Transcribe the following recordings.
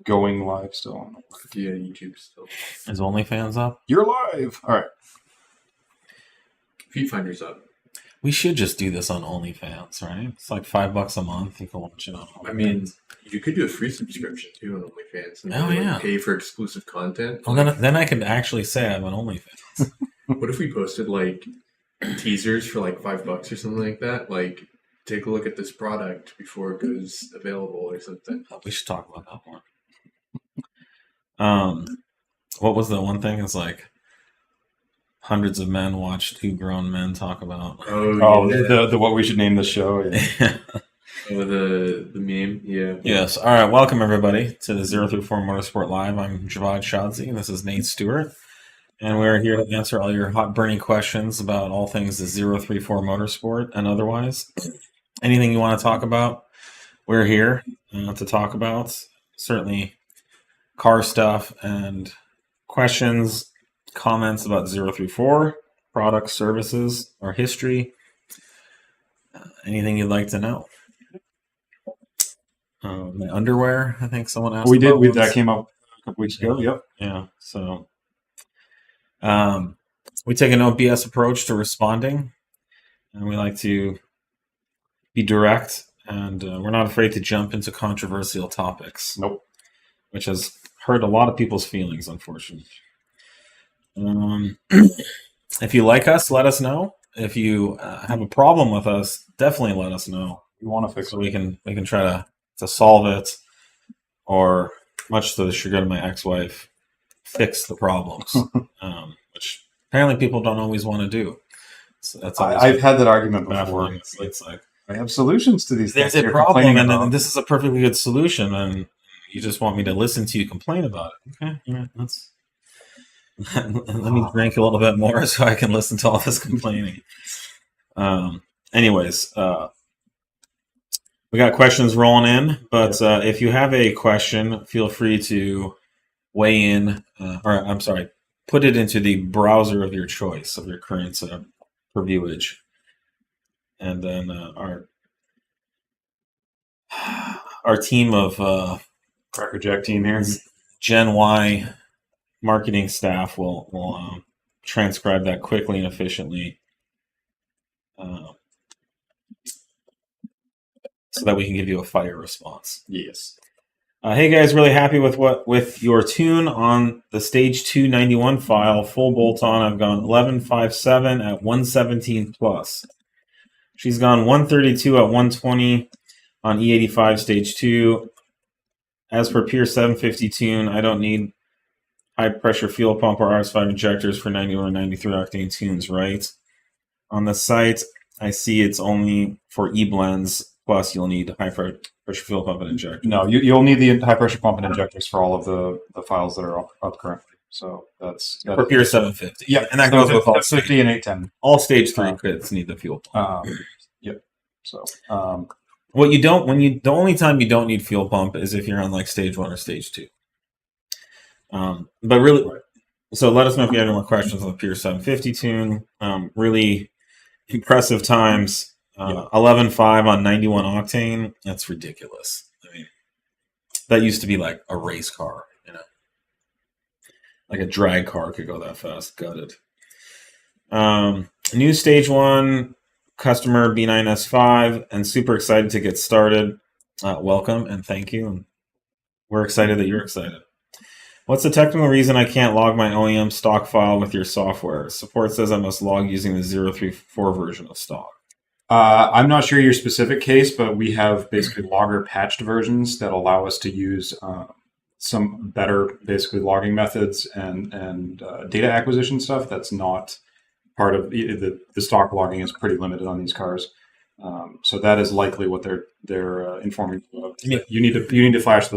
going live still? Yeah, YouTube still. Is OnlyFans up? You're live. All right. Feet Finder's up. We should just do this on OnlyFans, right? It's like $5 a month. You can watch it on OnlyFans. I mean, you could do a free subscription too on OnlyFans. And pay for exclusive content. Well, then I could actually say I'm on OnlyFans. What if we posted like teasers for like $5 or something like that? Like, take a look at this product before it goes available or something. We should talk about that more. What was the one thing? It's like hundreds of men watch two grown men talk about. The what we should name the show. Yeah. The meme. Yeah. Yes. All right. Welcome everybody to the 034 Motorsport Live. I'm Javad Shadzi. This is Nate Stewart, and we're here to answer all your hot burning questions about all things the 034 Motorsport and otherwise. Anything you want to talk about, we're here to talk about. Certainly car stuff and questions, comments about 034, products, services, our history, anything you'd like to know. My underwear, I think someone asked. We did. That came up a couple weeks ago. Yep. Yeah. So we take a no BS approach to responding, and we like to be direct, and we're not afraid to jump into controversial topics. Nope. Which has hurt a lot of people's feelings, unfortunately. If you like us, let us know. If you have a problem with us, definitely let us know. We want to fix it. We can try to solve it, or much to the chagrin of my ex-wife, fix the problems, which apparently people don't always want to do. So I've had that argument before. It's like I have solutions to these things. There's a problem, and this is a perfectly good solution, and you just want me to listen to you complain about it. Okay, yeah, let me drink a little bit more so I can listen to all this complaining. Anyways, we got questions rolling in, but if you have a question, feel free to weigh in, put it into the browser of your choice, of your current previewage. And then our team of Crackerjack team here, Gen Y marketing staff will transcribe that quickly and efficiently, so that we can give you a fire response. Yes. Hey guys, really happy with your tune on the stage 291 file, full bolt on. I've gone 11.57 at 117 plus. She's gone 132 at 120 on E85 stage 2. As for Pier 750 tune, I don't need high pressure fuel pump or RS5 injectors for 90 or 93 octane tunes, right? On the site, I see it's only for E-blends, plus you'll need high pressure fuel pump and injector. No, you'll need the high pressure pump and injectors for all of the files that are up currently. So that's for Pier 750. Yeah, and that goes with all 50 and 810. All stage 3 kits need the fuel pump. Yep. So the only time you don't need fuel pump is if you're on like stage 1 or stage 2. But really, so let us know if you have any more questions on the Pier 750 tune. Really impressive times. 11.5 on 91 octane. That's ridiculous. I mean, that used to be like a race car, like a drag car could go that fast. Gutted. New stage 1 customer B9 SQ5 and super excited to get started. Welcome and thank you. And we're excited that you're excited. What's the technical reason I can't log my OEM stock file with your software? Support says I must log using the 034 version of stock. I'm not sure your specific case, but we have basically logger patched versions that allow us to use some better basically logging methods and data acquisition stuff. That's not part of the stock logging is pretty limited on these cars. So that is likely what they're informing you of. Yeah. You need to flash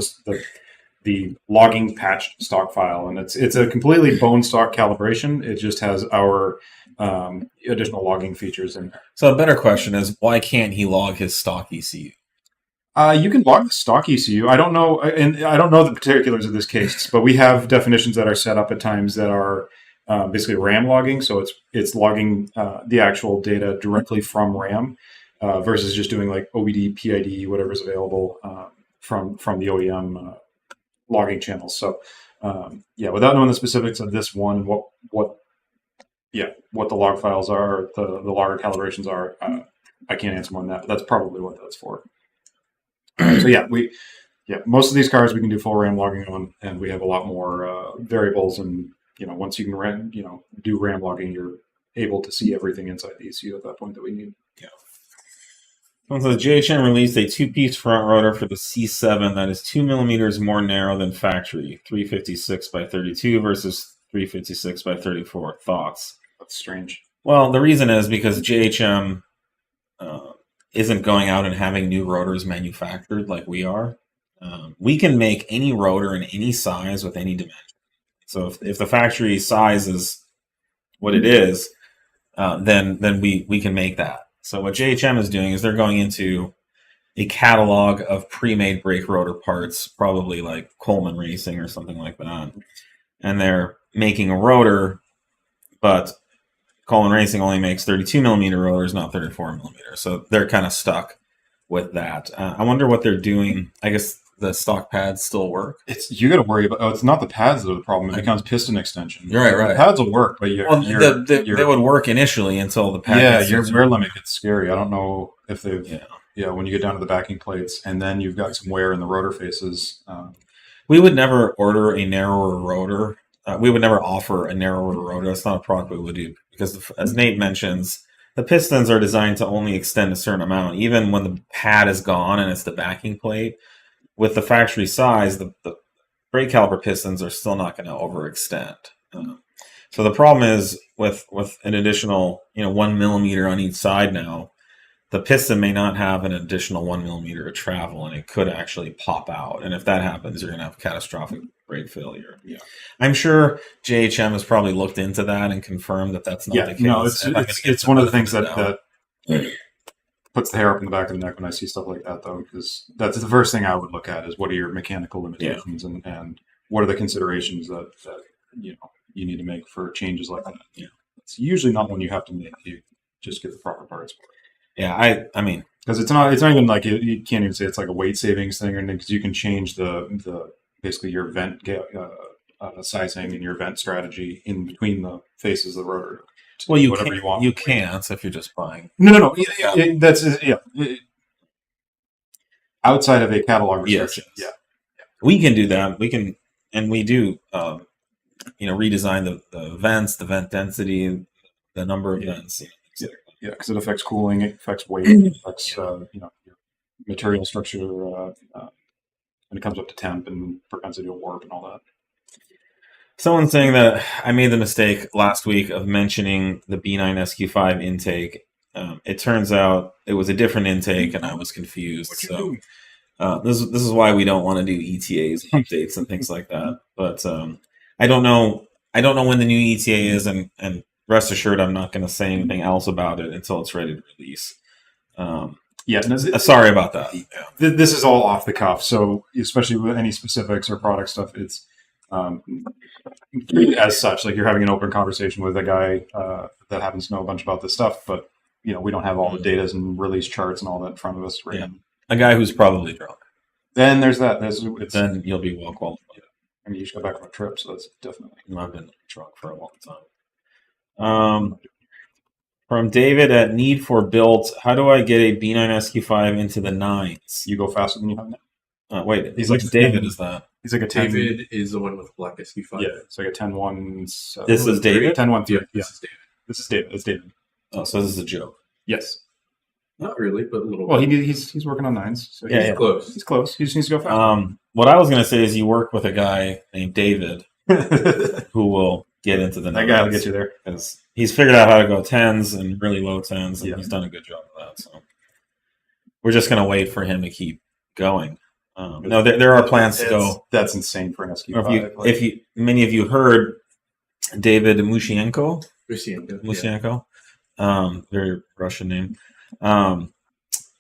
the logging patched stock file, and it's a completely bone stock calibration. It just has our additional logging features in there. So a better question is, why can't he log his stock ECU? You can log the stock ECU. I don't know, and I don't know the particulars of this case, but we have definitions that are set up at times that are basically RAM logging. So it's logging the actual data directly from RAM versus just doing like OBD, PID, whatever's available from the OEM logging channels. So without knowing the specifics of this one, what the log files are, the logger calibrations are, I can't answer more than that. But that's probably what that's for. Most of these cars we can do full RAM logging on, and we have a lot more variables. And once you can do RAM logging, you're able to see everything inside the ECU at that point that we need. Yeah. So JHM released a two-piece front rotor for the C7 that is 2 millimeters more narrow than factory, 356 by 32 versus 356 by 34. Thoughts? That's strange. Well, the reason is because JHM isn't going out and having new rotors manufactured like we are. We can make any rotor in any size with any dimension. So if the factory size is what it is, then we can make that. So what JHM is doing is they're going into a catalog of pre-made brake rotor parts, probably like Coleman Racing or something like that, and they're making a rotor, but Coleman Racing only makes 32 millimeter rotors, not 34 millimeter. So they're kind of stuck with that. I wonder what they're doing. I guess the stock pads still work. You got to worry about. It's not the pads that are the problem. It becomes piston extension. Right. The pads will work, but they would work initially until the pad. Your wear limit gets scary. I don't know if they've. Yeah, when you get down to the backing plates, and then you've got some wear in the rotor faces. We would never order a narrower rotor. We would never offer a narrower rotor. That's not a product we would do because, as Nate mentions, the pistons are designed to only extend a certain amount. Even when the pad is gone and it's the backing plate, with the factory size, the brake caliper pistons are still not going to overextend. So the problem is with an additional 1 millimeter on each side now, the piston may not have an additional 1 millimeter of travel, and it could actually pop out. And if that happens, you're going to have catastrophic brake failure. Yeah, I'm sure JHM has probably looked into that and confirmed that that's not the case. No, it's one of the things that puts the hair up in the back of the neck when I see stuff like that, though, because that's the first thing I would look at is what are your mechanical limitations and what are the considerations that you need to make for changes like that. Yeah, it's usually not one you have to make. You just get the proper parts for it. Yeah, I mean, because it's not even like you can't even say it's like a weight savings thing or anything, because you can change the basically your vent sizing and your vent strategy in between the faces of the rotor. Well, you whatever can, you want. You can't if you're just buying. No. Outside of a catalog restriction. Yes. Yeah, we can do that. We can, and we do. Redesign the vents, the vent density, the number of vents. Yeah, because it affects cooling, it affects weight, it affects your material structure when it comes up to temp and propensity to warp and all that. Someone's saying that I made the mistake last week of mentioning the B9 SQ5 intake. It turns out it was a different intake, and I was confused. So this is why we don't want to do ETAs, updates, and things like that. But I don't know when the new ETA is, and rest assured, I'm not going to say anything else about it until it's ready to release. Sorry about that. This is all off the cuff, so especially with any specifics or product stuff, it's as such, like you're having an open conversation with a guy that happens to know a bunch about this stuff, but we don't have all the data and release charts and all that in front of us right now. A guy who's probably drunk. Then there's that. Then you'll be well qualified. Yeah. I mean, you just got back from a trip, so that's definitely. I've been drunk for a long time. From David at Need4Built, how do I get a B9 SQ5 into the 9s? You go faster than you have now. Wait, he's like David. Is that? He's like a 10. David is the one with black SQ5. Yeah, it's like a 10-1. This is David? 10-1. Yeah, This is David. This is David. It's David. Oh, so this is a joke. Yes. Not really, but a little. Well, he's working on 9s. So he's close. He's close. He just needs to go faster. What I was going to say is you work with a guy named David who will get into the 9s. That guy will get you there. Because he's figured out how to go 10s and really low 10s, and he's done a good job of that. So we're just going to wait for him to keep going. No, there are plans to go. That's insane for an SQ5. If many of you heard David Mushienko, very Russian name.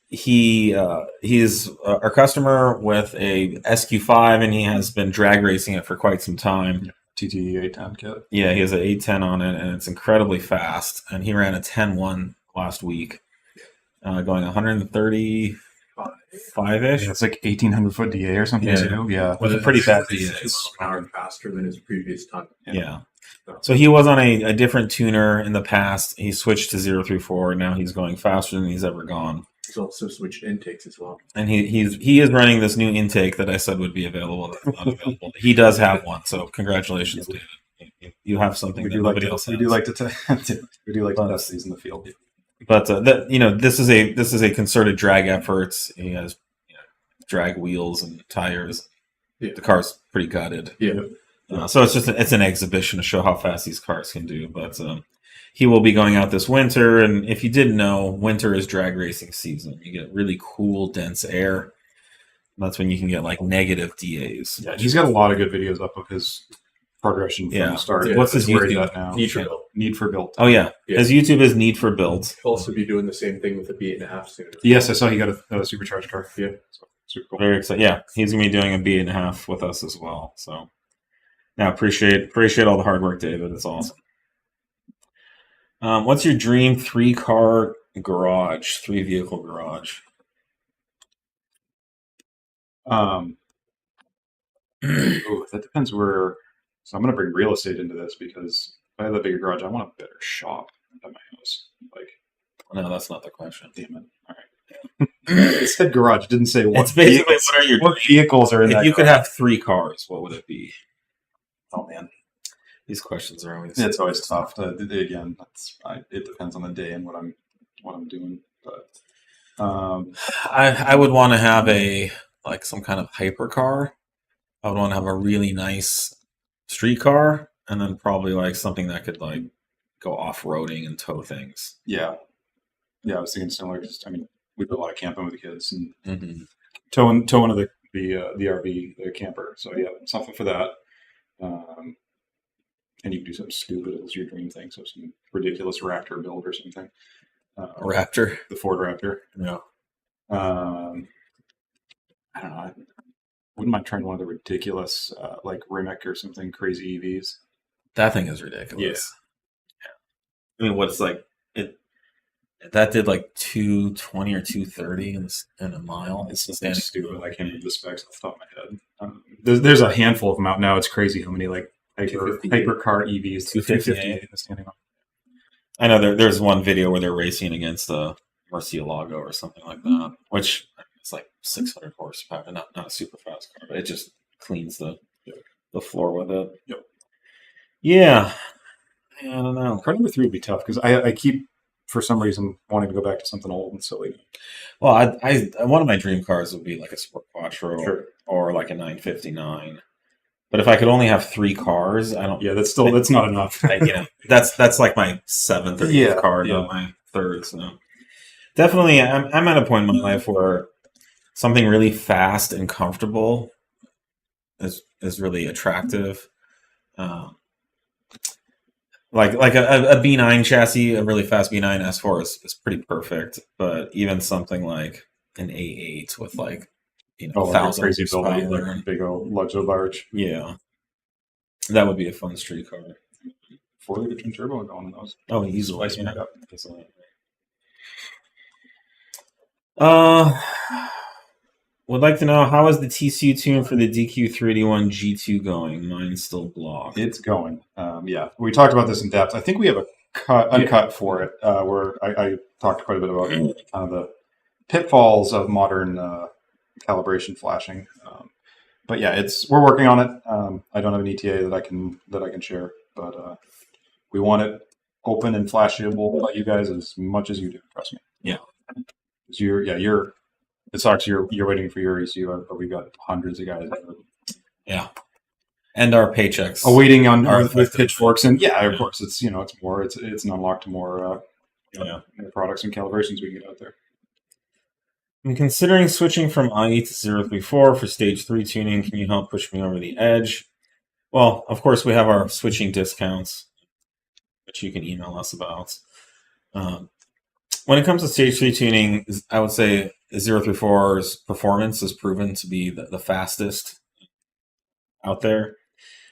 He's our customer with a SQ5, and he has been drag racing it for quite some time. Yeah. TT810 kit. Yeah, he has an 810 on it, and it's incredibly fast. And he ran a 10-1 last week, going 130 5-ish. Yeah, it's like 1800 foot DA or something Yeah. too. Yeah. With a pretty bad DA. It's an hour faster than his previous ton. Yeah. So he was on a different tuner in the past. He switched to 034. Now he's going faster than he's ever gone. He's also switched intakes as well. And he is running this new intake that I said would be available. That's not available. He does have one. So congratulations, David. You have something that nobody else has. We do like to test these in the field. But this is a concerted drag effort. He has drag wheels and tires. Yeah. The car's pretty gutted. Yeah. So it's an exhibition to show how fast these cars can do. But he will be going out this winter, and if you didn't know, winter is drag racing season. You get really cool, dense air. That's when you can get like negative DAs. Yeah, he's got a lot of good videos up of his progression from the start. Yeah, what's his where he's YouTube? at now? Need4Built. Oh yeah. Yeah. His YouTube is Need4Built. He'll also be doing the same thing with the B8.5 soon. Yes, I saw he got a supercharged car. Yeah. So, super cool. Very excited. Yeah, he's gonna be doing a B8.5 with us as well. So, now appreciate all the hard work, David. It's awesome. What's your dream 3-car garage, 3-vehicle garage? That depends where. So I'm going to bring real estate into this because if I have a bigger garage, I want a better shop at my house. Like, No, that's not the question. damn it! All right, it said garage. It didn't say what. It's basically vehicles, what are your what vehicles are in if that. you could garage. have 3 cars, what would it be? Oh man, These questions are always it's always tough. Again, it depends on the day and what I'm doing. But I would want to have some kind of hypercar. I would want to have a really nice street car, and then probably like something that could like go off-roading and tow things. yeah, I was thinking similar. Just we do a lot of camping with the kids and Mm-hmm. towing one of the RV, the camper. So yeah, something for that. And you can do something stupid as your dream thing. So some ridiculous Raptor build or something. Raptor. The Ford Raptor. Yeah. I don't know. I wouldn't mind trying one of the ridiculous, like remake or something crazy EVs. That thing is ridiculous. Yeah. I mean, what's like it? That did like 220 or 230 in a mile. It's just stupid. I can't remember the specs off the top of my head. There's a handful of them out now. It's crazy how many like hypercar EVs. 258. Standing on. I know there's one video where they're racing against a Murcielago or something like that, which it's like 600 horsepower. Not a super fast car, but it just cleans the floor with it. Yep. Yeah. I don't know. Car number 3 would be tough because I keep, for some reason, wanting to go back to something old and silly. Well, I one of my dream cars would be like a Sport Quattro Sure. or like a 959. But if I could only have 3 cars, I don't. Yeah, that's not enough. That's like my 7th or 8th car, not my 3rd. So definitely, I'm at a point in my life where something really fast and comfortable is really attractive. Like a B9 chassis, a really fast B9 S4 is pretty perfect. But even something like an A8 with like 1,000 crazy build, horsepower. like big old Luxo large. Yeah, that would be a fun street car. 4-liter twin turbo going on those. Oh, easily. Spice it up. Would like to know, how is the TCU tune for the DQ381 G2 going? Mine's still blocked. It's going. Yeah, we talked about this in depth. I think we have a uncut for it where I talked quite a bit about kind of the pitfalls of modern calibration flashing. But yeah, we're working on it. I don't have an ETA that I can share, but we want it open and flashable by you guys as much as you do. Trust me. Yeah. It sucks. You're waiting for your ECU, but we've got hundreds of guys. Yeah. And our paychecks. Waiting on Are with pitchforks, and of course, it's more. It's an unlock to more products and calibrations we can get out there. I'm considering switching from IE to 034 for stage 3 tuning. Can you help push me over the edge? Well, of course, we have our switching discounts, which you can email us about. When it comes to stage 3 tuning, I would say 034's performance is proven to be the fastest out there.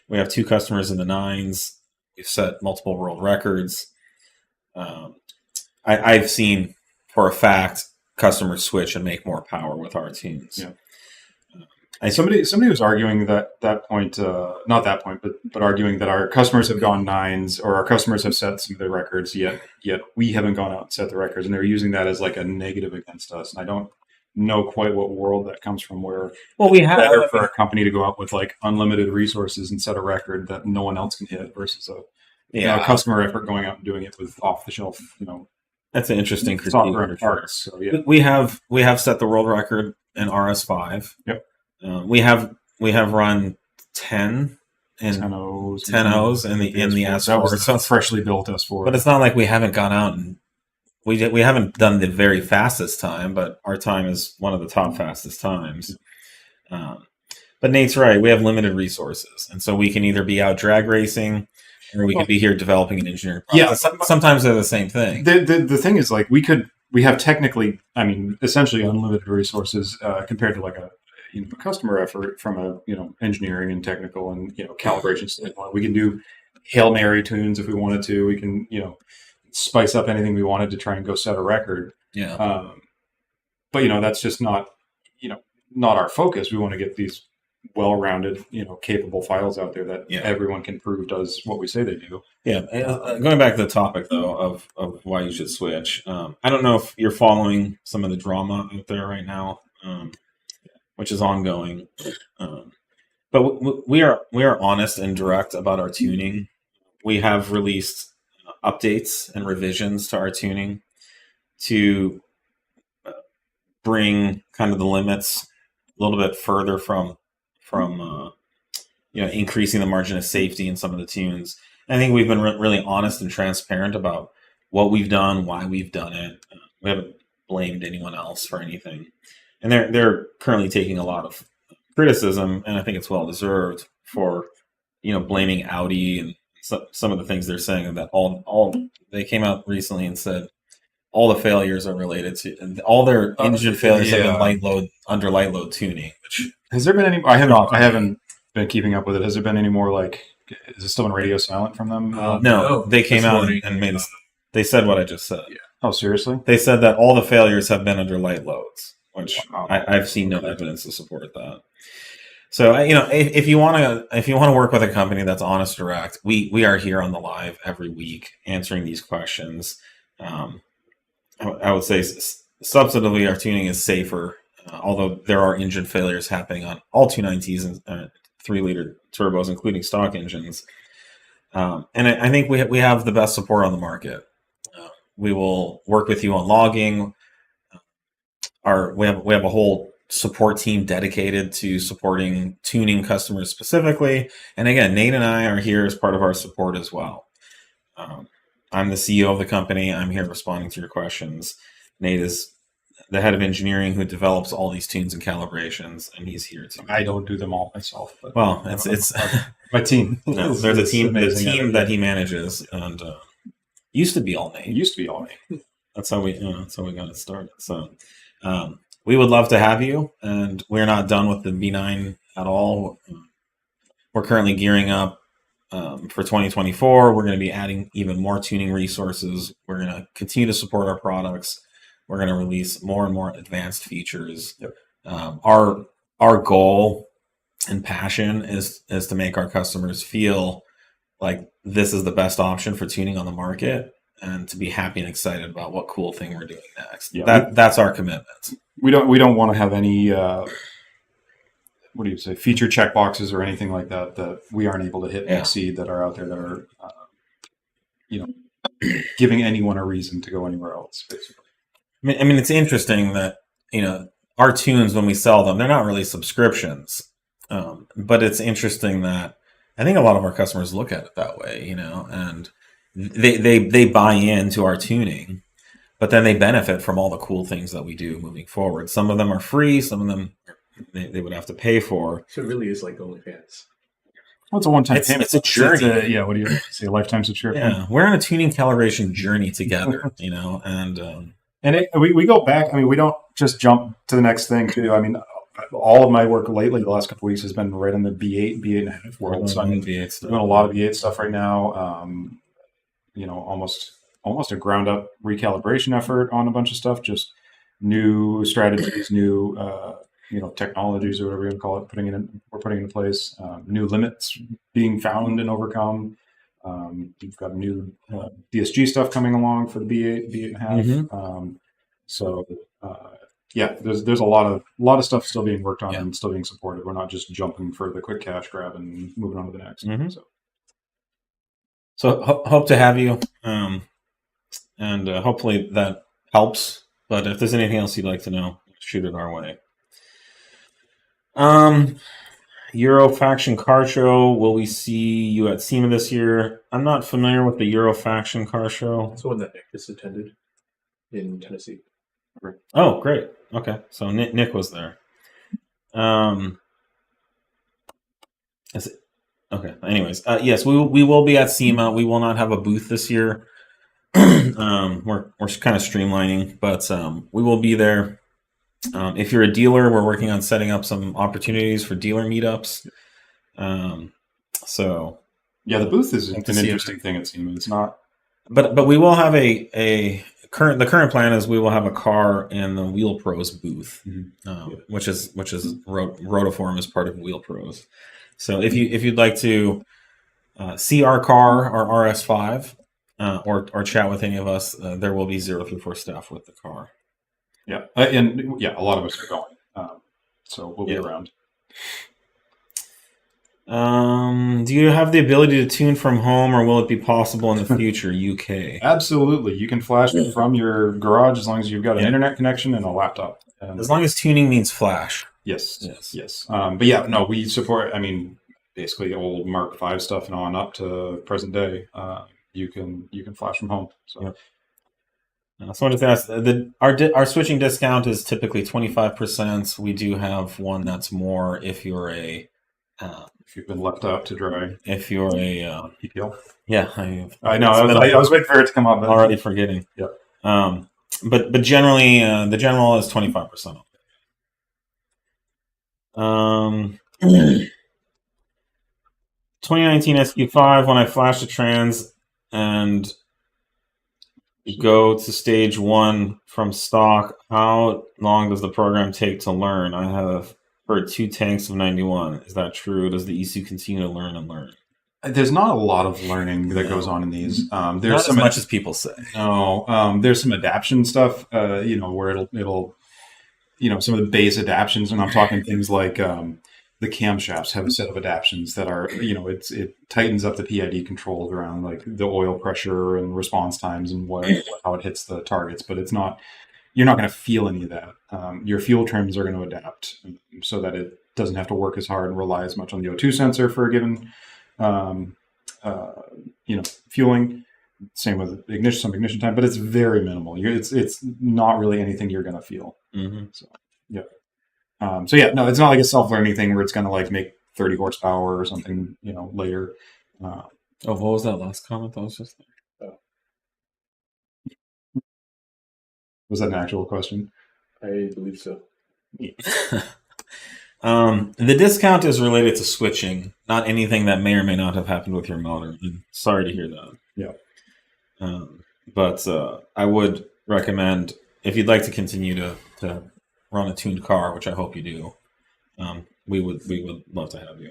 We have 2 customers in the 9s. We've set multiple world records. I've seen for a fact customers switch and make more power with our tunes. Yeah. Somebody was arguing that point, not that point, but arguing that our customers have gone nines, or our customers have set some of their records, yet we haven't gone out and set the records, and they're using that as like a negative against us. And I don't know quite what world that comes from, where we have better for a company to go out with like unlimited resources and set a record that no one else can hit versus a customer effort going out and doing it with off the shelf, that's an interesting critique. software and parts. So yeah, we have set the world record in RS5. Yep. We have run 10 and 10 O's in the S4. That was a freshly built S4. But it's not like we haven't gone out and we haven't done the very fastest time, but our time is one of the top fastest times. But Nate's right. We have limited resources, and so we can either be out drag racing, or we could be here developing an engineering process. Yeah, sometimes they're the same thing. The thing is, like, we have technically, essentially unlimited resources compared to like a customer effort from a engineering and technical and calibration standpoint. We can do Hail Mary tunes if we wanted to. We can spice up anything we wanted to try and go set a record. Yeah. But that's just not our focus. We want to get these well-rounded, capable files out there that everyone can prove does what we say they do. Yeah. Going back to the topic though of why you should switch. I don't know if you're following some of the drama out there right now, which is ongoing. But we are honest and direct about our tuning. We have released updates and revisions to our tuning to bring kind of the limits a little bit further from increasing the margin of safety in some of the tunes. I think we've been really honest and transparent about what we've done, why we've done it. We haven't blamed anyone else for anything. And they're currently taking a lot of criticism, and I think it's well deserved, for blaming Audi and some of the things they're saying, that all they came out recently and said all the failures are related to, and all their engine failures have been under light load tuning. Which has there been any? I haven't been keeping up with it. Has there been any more, like, is it still on radio silent from them? No, they came out and made they said what I just said. Yeah. Oh, seriously? They said that all the failures have been under light loads, which I've seen no evidence to support that. So if you want to work with a company that's honest, direct, we are here on the live every week answering these questions. I would say substantively our tuning is safer, although there are engine failures happening on all 290s and 3-liter turbos, including stock engines. And I think we have the best support on the market. We will work with you on logging. We have a whole support team dedicated to supporting tuning customers specifically. And again, Nate and I are here as part of our support as well. I'm the CEO of the company. I'm here responding to your questions. Nate is the head of engineering who develops all these tunes and calibrations, and he's here too. I don't do them all myself. But well, it's my team. No, there's a team that he manages, and used to be all Nate. That's how we got it started. So we would love to have you, and we're not done with the B9 at all. We're currently gearing up for 2024. We're going to be adding even more tuning resources. We're going to continue to support our products. We're going to release more and more advanced features. Yep. Our goal and passion is to make our customers feel like this is the best option for tuning on the market, and to be happy and excited about what cool thing we're doing next. Yeah. That's our commitment. We don't want to have any feature checkboxes or anything like that we aren't able to hit and exceed, that are out there that are giving anyone a reason to go anywhere else, basically. I mean, it's interesting that our tunes, when we sell them, they're not really subscriptions, but it's interesting that I think a lot of our customers look at it that way, and they buy into our tuning, but then they benefit from all the cool things that we do moving forward. Some of them are free, some of them they would have to pay for. So it really is like OnlyFans. Well, it's a one-time payment. It's a journey. What do you say? A lifetime subscription? Yeah, we're on a tuning calibration journey together, and we go back. I mean, we don't just jump to the next thing too. I mean, all of my work lately, the last couple of weeks, has been right on the B8, B8.5 world. So I'm doing a lot of B8 stuff right now. Almost a ground up recalibration effort on a bunch of stuff. Just new strategies, new technologies or whatever you want to call it. We're putting into place new limits being found and overcome. You've got new DSG stuff coming along for the B8, B8.5. So there's a lot of stuff still being worked on and still being supported. We're not just jumping for the quick cash grab and moving on to the next. So hope to have you, and hopefully that helps. But if there's anything else you'd like to know, shoot it our way. Euro Faction Car Show. Will we see you at SEMA this year? I'm not familiar with the Euro Faction Car Show. It's the one that Nick just attended in Tennessee. Oh, great. Okay, so Nick was there. Okay. Anyways, yes, we will be at SEMA. We will not have a booth this year. We're kind of streamlining, but we will be there. If you're a dealer, we're working on setting up some opportunities for dealer meetups. So yeah, the booth is an interesting thing at SEMA. It's not, but we will have the current plan is we will have a car in the Wheel Pros booth, which is Rotiform is part of Wheel Pros. So if you'd like to see our car, our RS5, or chat with any of us, there will be 034 staff with the car. Yeah, and a lot of us are going, so we'll be around. Do you have the ability to tune from home, or will it be possible in the future? UK. Absolutely, you can flash it from your garage as long as you've got an internet connection and a laptop. As long as tuning means flash. Yes. But yeah, no, we support. I mean, basically old Mark V stuff and on up to present day. You can flash from home. So. Yep. So I just asked, our switching discount is typically 25%. We do have one that's more if you're if you've been left out to dry. If you're a PPL. Yeah, I know. I was waiting for it to come up. Already forgetting. Yep. But generally, the general is 25%. 2019 SQ5. When I flash the trans and go to stage 1 from stock, how long does the program take to learn? I have heard 2 tanks of 91. Is that true? Does the ECU continue to learn and learn? There's not a lot of learning that goes on in these. There's not as much as people say. No, there's some adaption stuff, where it'll some of the base adaptions, and I'm talking things like the camshafts have a set of adaptions that are, it tightens up the PID controls around like the oil pressure and response times and how it hits the targets, but it's not, you're not going to feel any of that. Your fuel trims are going to adapt so that it doesn't have to work as hard and rely as much on the O2 sensor for a given, fueling. Same with some ignition time, but it's very minimal. It's not really anything you're going to feel. So, yeah. No, it's not like a self-learning thing where it's going to like make 30 horsepower or something, later. What was that last comment that was just there? Was that an actual question? I believe so. The discount is related to switching, not anything that may or may not have happened with your motor. I'm sorry to hear that. Yeah. But I would recommend, if you'd like to continue to run a tuned car, which I hope you do, we would love to have you.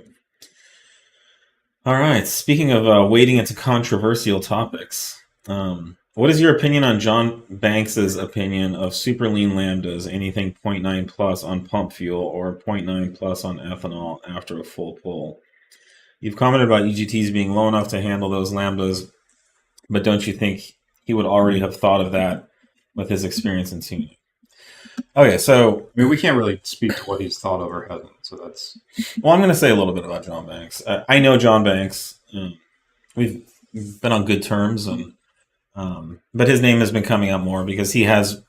All right. Speaking of wading into controversial topics, what is your opinion on John Banks's opinion of super lean lambdas, anything 0.9 plus on pump fuel or 0.9 plus on ethanol after a full pull? You've commented about EGTs being low enough to handle those lambdas, but don't you think he would already have thought of that with his experience in tuning? Okay, so we can't really speak to what he's thought of or hasn't. So that's I'm going to say a little bit about John Banks. I know John Banks. We've been on good terms, and but his name has been coming up more because he has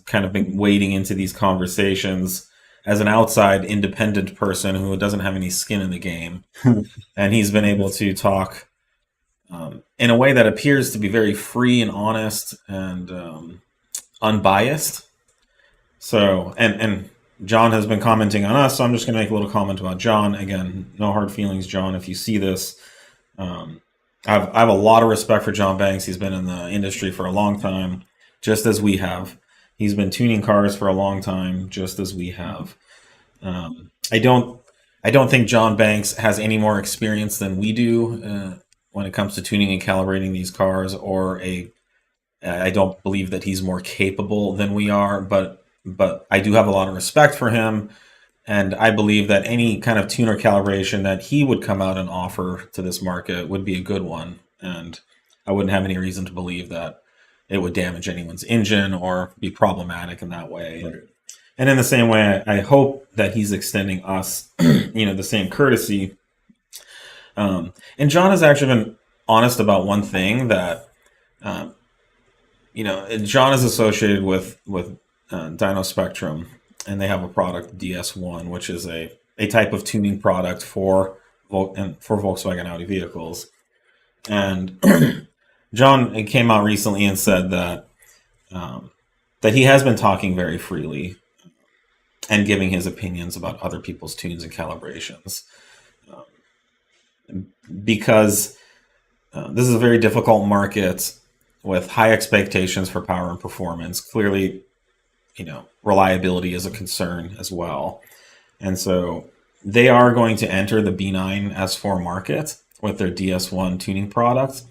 kind of been wading into these conversations as an outside independent person who doesn't have any skin in the game, and he's been able to talk in a way that appears to be very free and honest and unbiased. So, and John has been commenting on us, so I'm just going to make a little comment about John. Again, no hard feelings, John, if you see this. I have a lot of respect for John Banks. He's been in the industry for a long time, just as we have. He's been tuning cars for a long time, just as we have. I don't think John Banks has any more experience than we do when it comes to tuning and calibrating these cars, I don't believe that he's more capable than we are, but I do have a lot of respect for him, and I believe that any kind of tuner calibration that he would come out and offer to this market would be a good one, and I wouldn't have any reason to believe that it would damage anyone's engine or be problematic in that way. Right. And in the same way, I hope that he's extending us, the same courtesy. And John has actually been honest about one thing that, John is associated with Dyno Spectrum, and they have a product DS1, which is a type of tuning product for Volkswagen Audi vehicles. And John came out recently and said that he has been talking very freely and giving his opinions about other people's tunes and calibrations, because this is a very difficult market with high expectations for power and performance. Clearly, reliability is a concern as well. And so they are going to enter the B9 S4 market with their DS1 tuning product,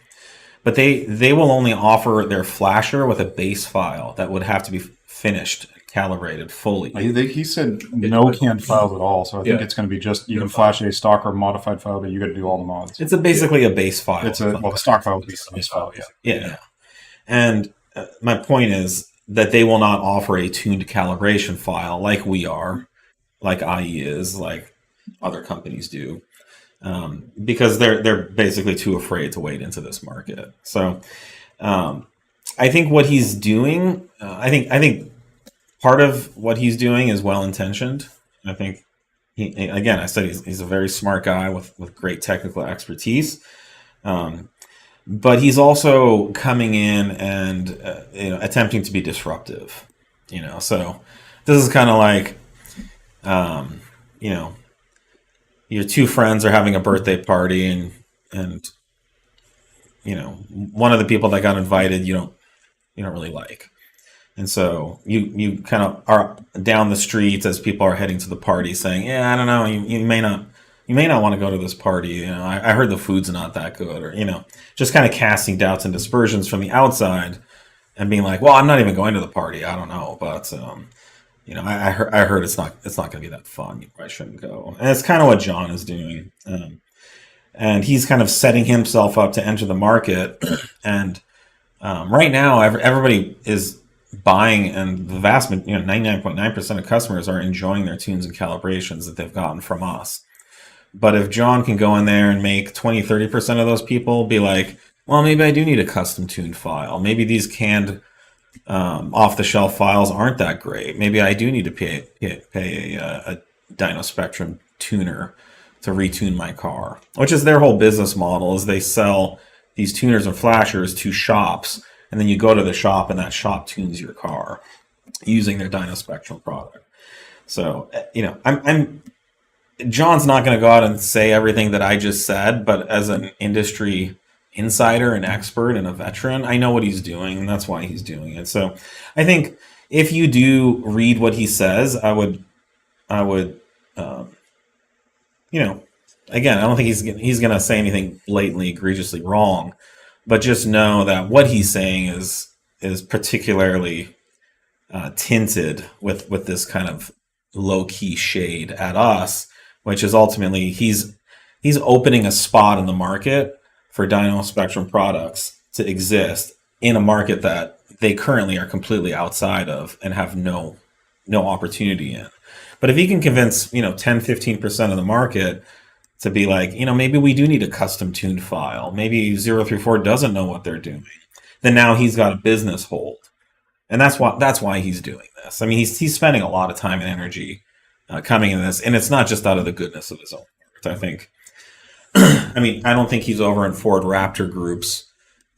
but they will only offer their flasher with a base file that would have to be finished, calibrated fully. He said no canned files at all, so I think it's going to be just you can flash a stock or modified file, but you got to do all the mods. It's basically a base file. The stock file would be the base file. Yeah. And my point is that they will not offer a tuned calibration file like we are, like IE is, like other companies do, because they're basically too afraid to wade into this market. So I think what he's doing, I think part of what he's doing is well intentioned. I think I said he's a very smart guy with great technical expertise. But he's also coming in and attempting to be disruptive. So this is kind of like your two friends are having a birthday party, and one of the people that got invited you don't really like, and so you kind of are down the street as people are heading to the party saying, I don't know, you may not want to go to this party. I heard the food's not that good, or just kind of casting doubts and dispersions from the outside, and being like, well, I'm not even going to the party. I don't know, but I heard it's not going to be that fun. You probably shouldn't go. And it's kind of what John is doing, and he's kind of setting himself up to enter the market. And right now, everybody is buying, and the vast 99.9% of customers are enjoying their tunes and calibrations that they've gotten from us. But if John can go in there and make 20-30% of those people be like, well, maybe I do need a custom tuned file. Maybe these canned off-the-shelf files aren't that great. Maybe I do need to pay a Dyno Spectrum tuner to retune my car, which is their whole business model. Is they sell these tuners and flashers to shops, and then you go to the shop and that shop tunes your car using their Dyno Spectrum product. So John's not going to go out and say everything that I just said, but as an industry insider, an expert, and a veteran, I know what he's doing, and that's why he's doing it. So I think if you do read what he says, I would, again, I don't think he's going to say anything blatantly, egregiously wrong, but just know that what he's saying is particularly tinted with this kind of low-key shade at us, which is ultimately he's opening a spot in the market for Dyno Spectrum products to exist in a market that they currently are completely outside of and have no opportunity in. But if he can convince 10-15% of the market to be like, maybe we do need a custom tuned file, maybe 034 doesn't know what they're doing, then now he's got a business hold, and that's why he's doing this. I mean, he's spending a lot of time and energy coming in this, and it's not just out of the goodness of his own heart. I think. I don't think he's over in Ford Raptor groups,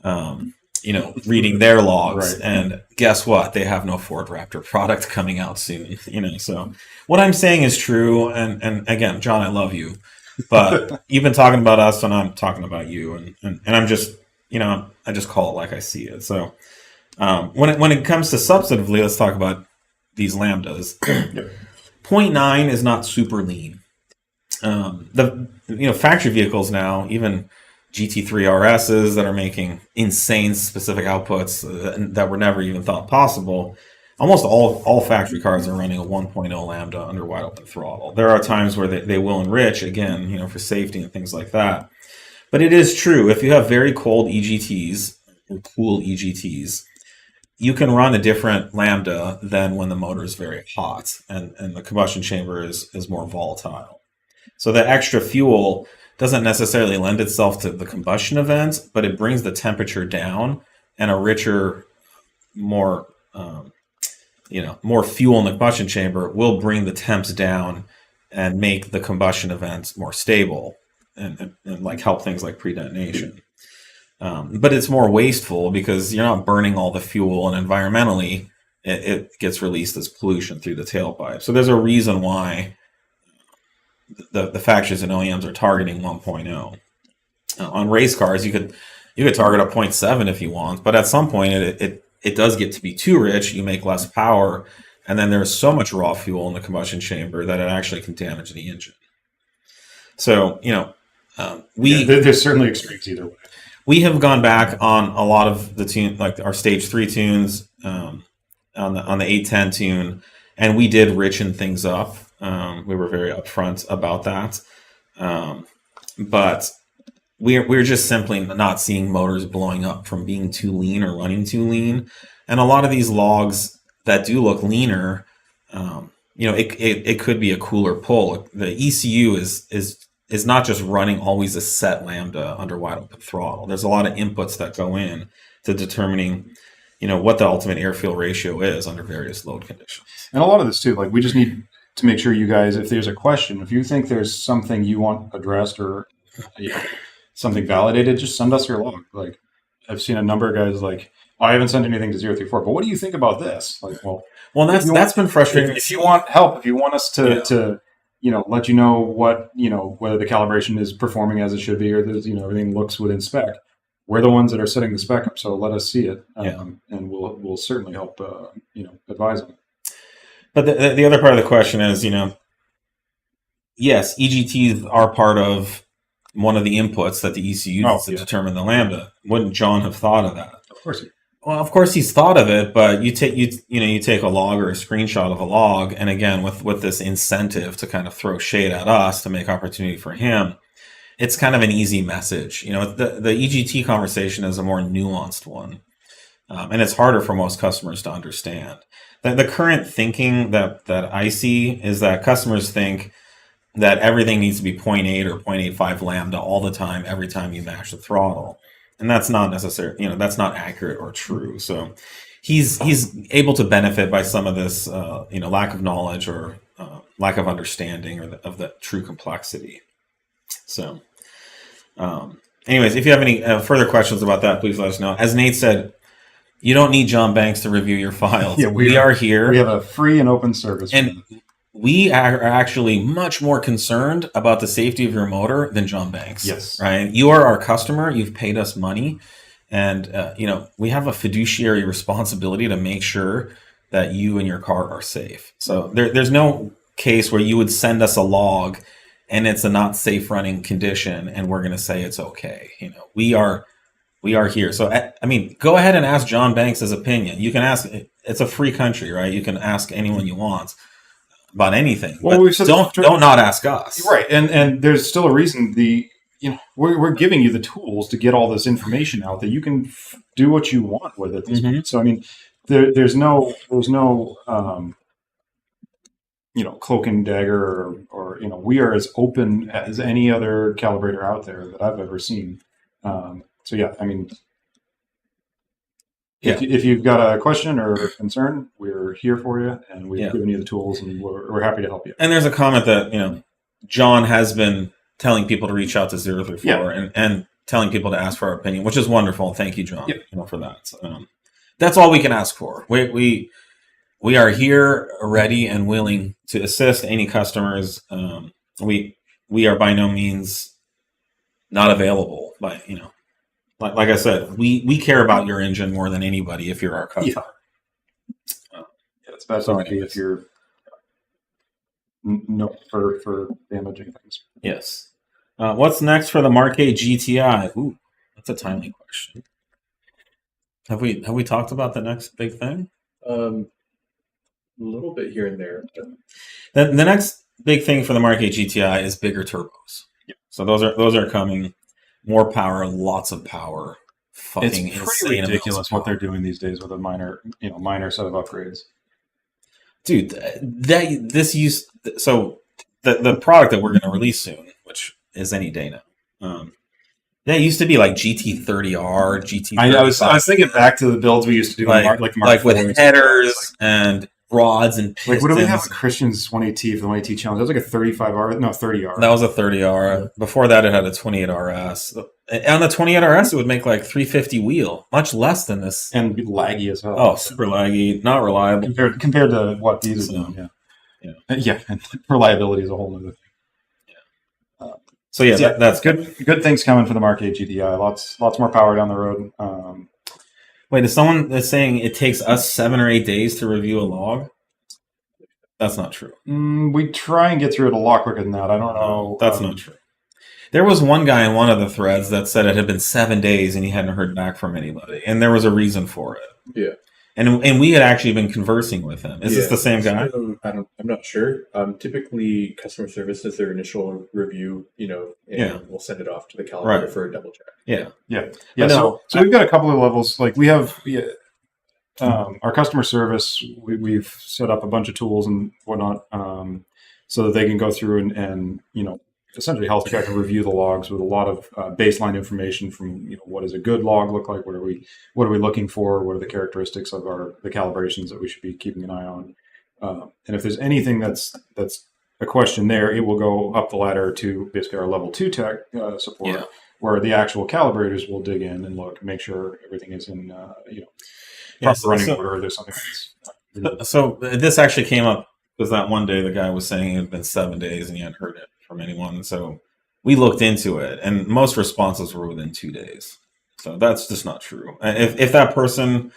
reading their logs. Right. And guess what? They have no Ford Raptor product coming out soon. So what I'm saying is true. And again, John, I love you, but you've been talking about us, and I'm talking about you, and I'm just, I just call it like I see it. So When it comes to substantively, let's talk about these lambdas. Yep. 0.9 is not super lean. Factory vehicles now, even GT3 RSs that are making insane specific outputs that were never even thought possible. Almost all factory cars are running a 1.0 lambda under wide open throttle. There are times where they will enrich, again, for safety and things like that. But it is true, if you have very cold EGTs or cool EGTs, you can run a different lambda than when the motor is very hot and the combustion chamber is more volatile. So the extra fuel doesn't necessarily lend itself to the combustion event, but it brings the temperature down, and a richer, more fuel in the combustion chamber will bring the temps down and make the combustion event more stable and like help things like pre-detonation. But it's more wasteful because you're not burning all the fuel, and environmentally it gets released as pollution through the tailpipe. So there's a reason why the factories and OEMs are targeting 1.0. On race cars, you could target a 0.7 if you want, but at some point it does get to be too rich. You make less power, and then there's so much raw fuel in the combustion chamber that it actually can damage the engine. So there's certainly extremes either way. We have gone back on a lot of the tune, like our stage 3 tunes, on the 810 tune, and we did richen things up. We were very upfront about that, but we're just simply not seeing motors blowing up from being too lean or running too lean. And a lot of these logs that do look leaner, it could be a cooler pull. The ECU is not just running always a set lambda under wide open throttle. There's a lot of inputs that go in to determining, what the ultimate air-fuel ratio is under various load conditions. And a lot of this too, we just need to make sure you guys, if there's a question, if you think there's something you want addressed or something validated, just send us your log. I've seen a number of guys I haven't sent anything to 034, but what do you think about this? Well, that's been frustrating. If you want help, if you want us to let you know what, whether the calibration is performing as it should be, or there's, everything looks within spec. We're the ones that are setting the spec up, so let us see it, and we'll certainly help, advise them. But the other part of the question is, yes, EGTs are part of one of the inputs that the ECU uses to determine the lambda. Wouldn't John have thought of that? Of course. Well, of course he's thought of it, but you take a log or a screenshot of a log, and again with this incentive to kind of throw shade at us to make opportunity for him, it's kind of an easy message. The EGT conversation is a more nuanced one, and it's harder for most customers to understand. The current thinking that I see is that customers think that everything needs to be 0.8 or 0.85 lambda all the time, every time you mash the throttle. And that's not necessary, that's not accurate or true. So he's able to benefit by some of this, lack of knowledge or lack of understanding of the true complexity. So anyways, if you have any further questions about that, please let us know. As Nate said, you don't need John Banks to review your files. Yeah, we are here. We have a free and open service. And we are actually much more concerned about the safety of your motor than John Banks. Yes. Right? You are our customer. You've paid us money. And, we have a fiduciary responsibility to make sure that you and your car are safe. So there's no case where you would send us a log and it's a not safe running condition and we're going to say it's okay. We are here. So, go ahead and ask John Banks' opinion. You can ask, it's a free country, right? You can ask anyone you want about anything. Well, don't not ask us. Right. And there's still a reason we're giving you the tools to get all this information out that you can do what you want with it. Mm-hmm. So, there's no cloak and dagger or we are as open as any other calibrator out there that I've ever seen. So yeah, if you've got a question or concern, we're here for you, and we've given you the tools, and we're happy to help you. And there's a comment that John has been telling people to reach out to 034 and telling people to ask for our opinion, which is wonderful. Thank you, John, for that. That's all we can ask for. We are here, ready and willing to assist any customers. We are by no means not available by like I said, we care about your engine more than anybody if you're our customer. Yeah, it's bad if you're no for damaging things. Yes. What's next for the MK8 GTI? Ooh, that's a timely question. Have we talked about the next big thing? A little bit here and there. The next big thing for the MK8 GTI is bigger turbos. Yeah. So those are coming. More power, lots of power. Fucking It's pretty insane ridiculous what they're doing these days with a minor set of upgrades. Dude, the product that we're going to release soon, which is any day now. That used to be like GT30R, GT. I was thinking back to the builds we used to do, like with headers and rods and pistons. Like, what do we have? Christian's 180 for the 180 challenge. That was like a 35R, no 30R. That was a 30R. Before that, it had a 28RS. On the 28RS, it would make like 350 wheel, much less than this, and be laggy as hell. Oh, super laggy, not reliable compared to what these are doing. Yeah. And reliability is a whole other thing. So yeah, that's good. Good things coming for the MK8 GTI. Lots more power down the road. Wait, is someone that's saying it takes us 7 or 8 days to review a log? That's not true. We try and get through it a lot quicker than that. I don't know. That's not true. There was one guy in one of the threads that said it had been 7 days and he hadn't heard back from anybody, and there was a reason for it. Yeah. And we had actually been conversing with him. Is this the same guy? I'm not sure. Typically, customer service does their initial review, and we'll send it off to the calibrator for a double check. Yeah. So we've got a couple of levels. Like we have our customer service. We've set up a bunch of tools and whatnot, so that they can go through and essentially health check and review the logs with a lot of baseline information from what does a good log look like, what are we looking for, what are the characteristics of the calibrations that we should be keeping an eye on, and if there's anything that's a question there, it will go up the ladder to basically our level 2 tech support, where the actual calibrators will dig in and look, make sure everything is in proper running order. There's something that's so this actually came up because that one day the guy was saying it had been 7 days and he hadn't heard it from anyone. So we looked into it, and most responses were within 2 days. So that's just not true. If that person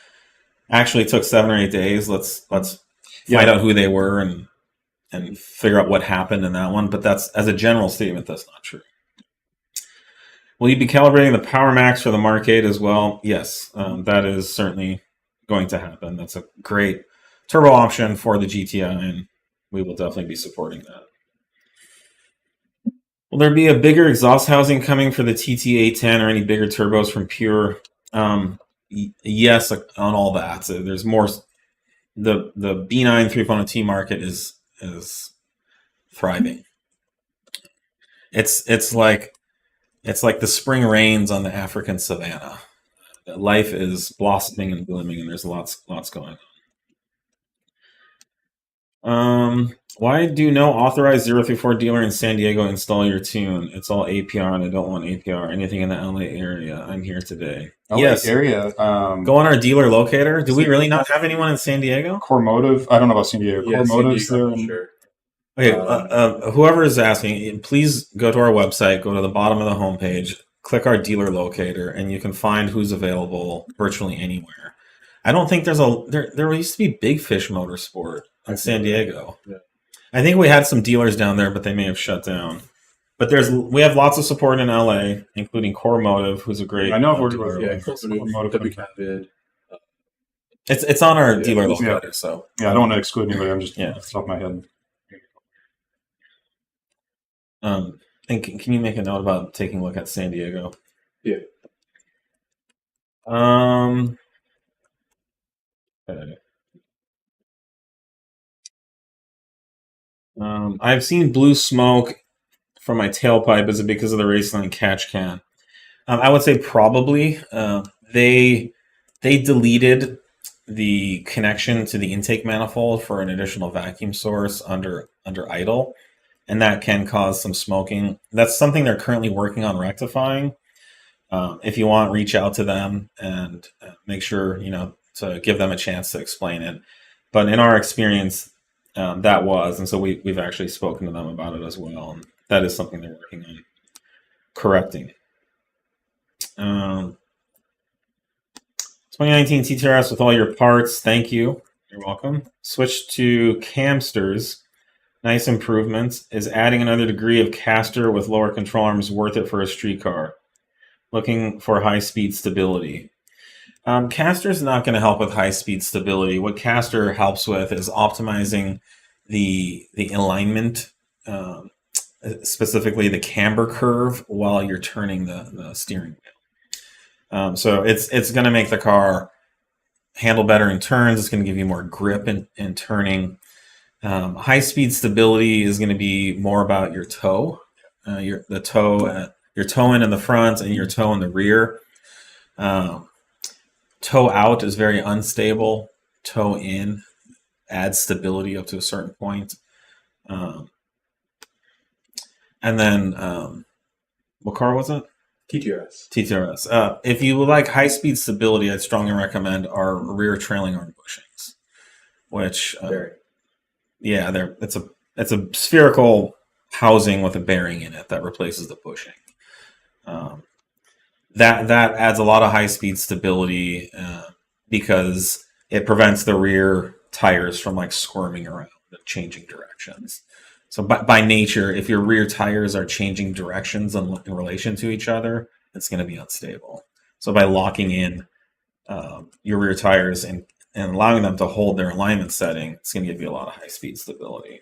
actually took 7 or 8 days, let's find out who they were and figure out what happened in that one. But that's, as a general statement, that's not true. Will you be calibrating the powermax for the MK8 as well? Yes, that is certainly going to happen. That's a great turbo option for the GTI, and we will definitely be supporting that. Will there be a bigger exhaust housing coming for the TT810 or any bigger turbos from Pure? Yes, on all that. So there's more. The B9 3.0T market is thriving. It's like the spring rains on the African savannah. Life is blossoming and blooming, and there's lots going on. Why do no authorized 034 dealer in San Diego install your tune? It's all APR, and I don't want APR. Anything in the LA area. I'm here today. LA area. Go on our dealer locator. Do we really not have anyone in San Diego? Core Motive. I don't know about San Diego. Core Motive's there. Sure. Okay, whoever is asking, please go to our website, go to the bottom of the homepage, click our dealer locator, and you can find who's available virtually anywhere. I don't think there used to be Big Fish Motorsport in San Diego. Yeah. I think we had some dealers down there, but they may have shut down. But we have lots of support in LA, including Core Motive, who's a great. I know Core Motive. It's on our dealer locator, so I don't want to exclude anybody. I'm just off the top of my head. And can you make a note about taking a look at San Diego? Yeah. Okay. I've seen blue smoke from my tailpipe. Is it because of the racingline catch can? I would say probably. They deleted the connection to the intake manifold for an additional vacuum source under idle, and that can cause some smoking. That's something they're currently working on rectifying. If you want, reach out to them and make sure to give them a chance to explain it. But in our experience, that was, and so we've actually spoken to them about it as well. And that is something they're working on correcting. 2019 TTRS with all your parts. Thank you. You're welcome. Switch to Camsters. Nice improvements. Is adding another degree of caster with lower control arms worth it for a street car? Looking for high-speed stability. Caster is not going to help with high-speed stability. What caster helps with is optimizing the alignment, specifically the camber curve, while you're turning the steering wheel. So it's going to make the car handle better in turns. It's going to give you more grip in turning. High-speed stability is going to be more about your toe, your toe in the front and your toe in the rear. Toe out is very unstable. Toe in adds stability up to a certain point. And then, what car was it? TTRS. TTRS. If you would like high-speed stability, I'd strongly recommend our rear trailing arm bushings, which, yeah, it's a spherical housing with a bearing in it that replaces the bushing. That adds a lot of high-speed stability because it prevents the rear tires from like squirming around and changing directions. So by nature, if your rear tires are changing directions in relation to each other, it's going to be unstable. So by locking in your rear tires and allowing them to hold their alignment setting, it's going to give you a lot of high-speed stability.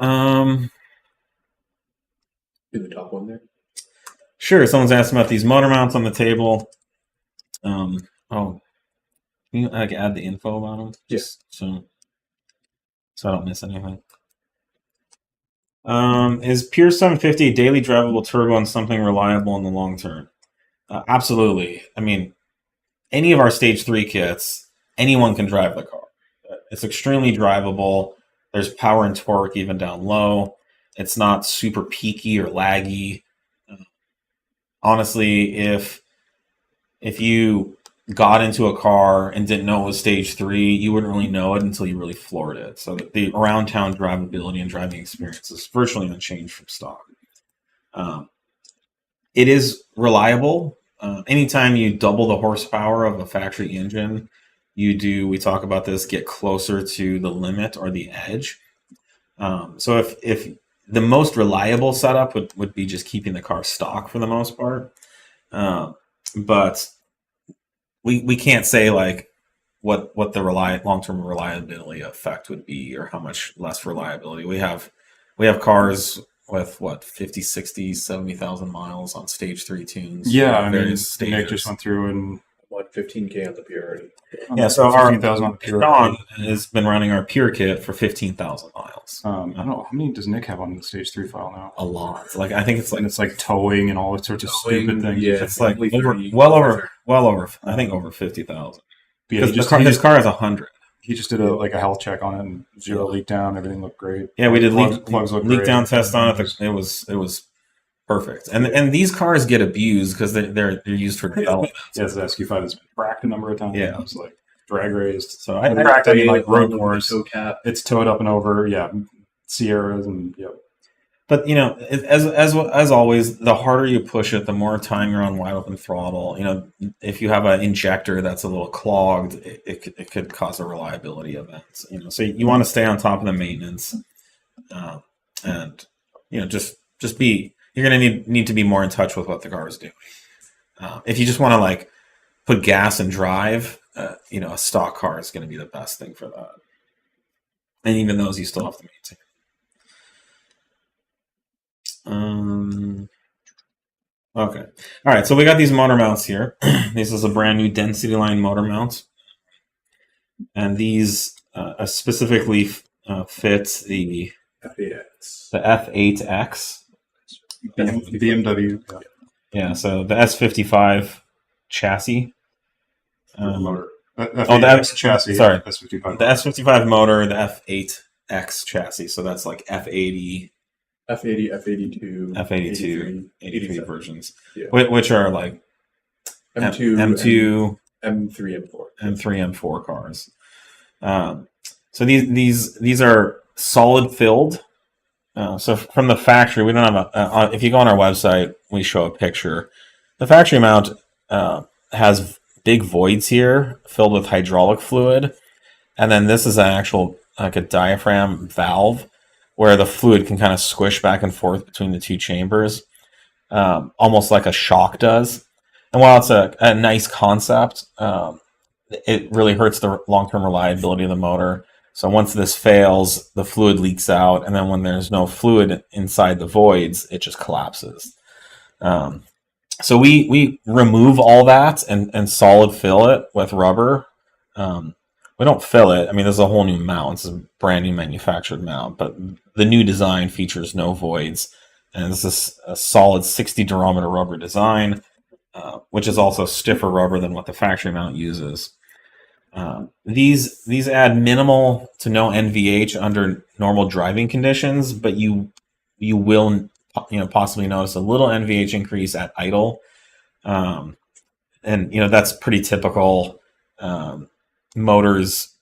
In the top one there. Sure. Someone's asking about these motor mounts on the table. Can you add the info about them? Yes. So I don't miss anything. Is Pure 750 a daily drivable turbo and something reliable in the long term? Absolutely. I mean, any of our stage 3 kits, anyone can drive the car. It's extremely drivable. There's power and torque even down low. It's not super peaky or laggy. Honestly, if you got into a car and didn't know it was stage 3, you wouldn't really know it until you really floored it. So the around town drivability and driving experience is virtually unchanged from stock. It is reliable. Anytime you double the horsepower of a factory engine, we talk about this, get closer to the limit or the edge. So if the most reliable setup would be just keeping the car stock for the most part. But we can't say like what the long-term reliability effect would be or how much less reliability. We have cars with 50, 60, 70,000 miles on stage 3 tunes. Yeah, I mean, stages. Nick just went through and 15K on the Pure already. Yeah, so our 15,000 on the Pure. Sean has been running our Pure kit for 15,000 miles. I don't know, how many does Nick have on the stage 3 file now? A lot. Like I think it's like towing and all sorts of stupid things. Yeah, it's like over I think over 50,000. Yeah, Because his car has 100. He just did a health check on it and 0 leak down. Everything looked great. Yeah, we did plugs look leak great. down test on it. It was perfect. And these cars get abused because they're used for development. Yes, the SQ5 has been cracked a number of times. Yeah. It's like drag raised. So I cracked. I mean, like road wars. toe cap. It's towed up and over. Yeah, Sierras and yep. But you know, as always, the harder you push it, the more time you're on wide open throttle. You know, if you have an injector that's a little clogged, it could cause a reliability event. You know, so you want to stay on top of the maintenance, and you know, just be. You're going to need to be more in touch with what the car is doing. If you just want to like put gas and drive, you know, a stock car is going to be the best thing for that. And even those you still have to maintain. Okay. All right. So we got these motor mounts here. This is a brand new density line motor mount. And these specifically fit the F8X. F8X. BMW. Yeah, so the S55 chassis. Motor. The F chassis. Sorry, S55. The S55 motor, the F8X chassis. So that's like F80, F80, F82, F82, 83 87 versions, yeah. which are like M2, M2, M3, M4, M3, M4 cars. So these are solid filled. So from the factory, we don't have if you go on our website, we show a picture. The factory mount has big voids here filled with hydraulic fluid, and then this is an actual like a diaphragm valve where the fluid can kind of squish back and forth between the two chambers, almost like a shock does. And while it's a nice concept, it really hurts the long-term reliability of the motor. So once this fails, the fluid leaks out, and then when there's no fluid inside the voids, it just collapses. So we remove all that and solid fill it with rubber. We don't fill it. I mean, this is a whole new mount. It's a brand new manufactured mount, but the new design features no voids. And this is a solid 60 durometer rubber design, which is also stiffer rubber than what the factory mount uses. These add minimal to no NVH under normal driving conditions, but you will possibly notice a little NVH increase at idle, and that's pretty typical. Motors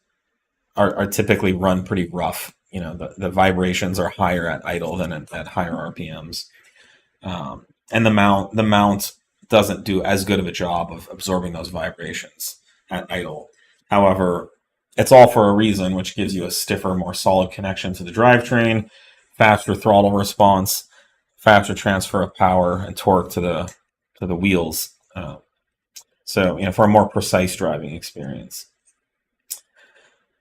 are typically run pretty rough. The vibrations are higher at idle than at higher RPMs, and the mount doesn't do as good of a job of absorbing those vibrations at idle. However, it's all for a reason, which gives you a stiffer, more solid connection to the drivetrain, faster throttle response, faster transfer of power and torque to the wheels. So for a more precise driving experience.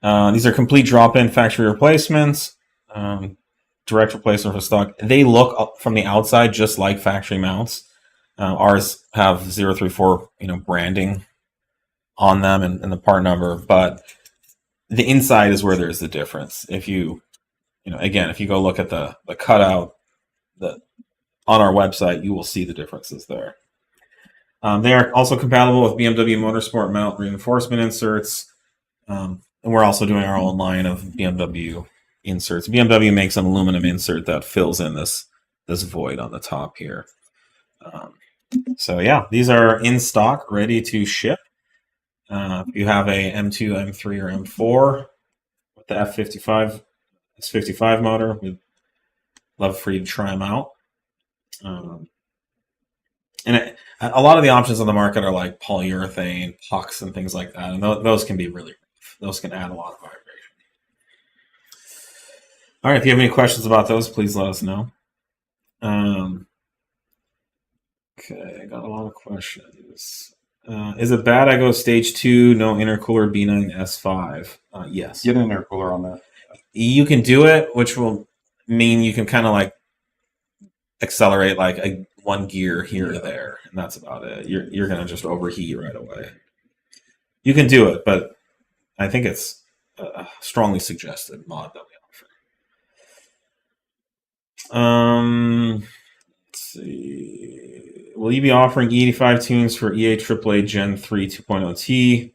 These are complete drop-in factory replacements, direct replacement for stock. They look from the outside just like factory mounts. Ours have 034 branding on them and the part number, but the inside is where there's the difference. If you go look at the cutout on our website, you will see the differences there. They are also compatible with BMW Motorsport mount reinforcement inserts, and we're also doing our own line of BMW inserts. BMW makes an aluminum insert that fills in this void on the top here. So yeah, these are in stock, ready to ship. If you have a M2, M3, or M4 with the F55, S55 motor, we'd love for you to try them out. A lot of the options on the market are like polyurethane, pucks, and things like that, and those can be really rough. Those can add a lot of vibration. All right, if you have any questions about those, please let us know. Okay, I got a lot of questions. Is it bad I go stage 2, no intercooler B9 S5? Yes. Get an intercooler on that. You can do it, which will mean you can kind of like accelerate like one gear here or there, and that's about it. You're going to just overheat right away. You can do it, but I think it's a strongly suggested mod that we offer. Let's see. Will you be offering E85 tunes for APR Gen 3 2.0T?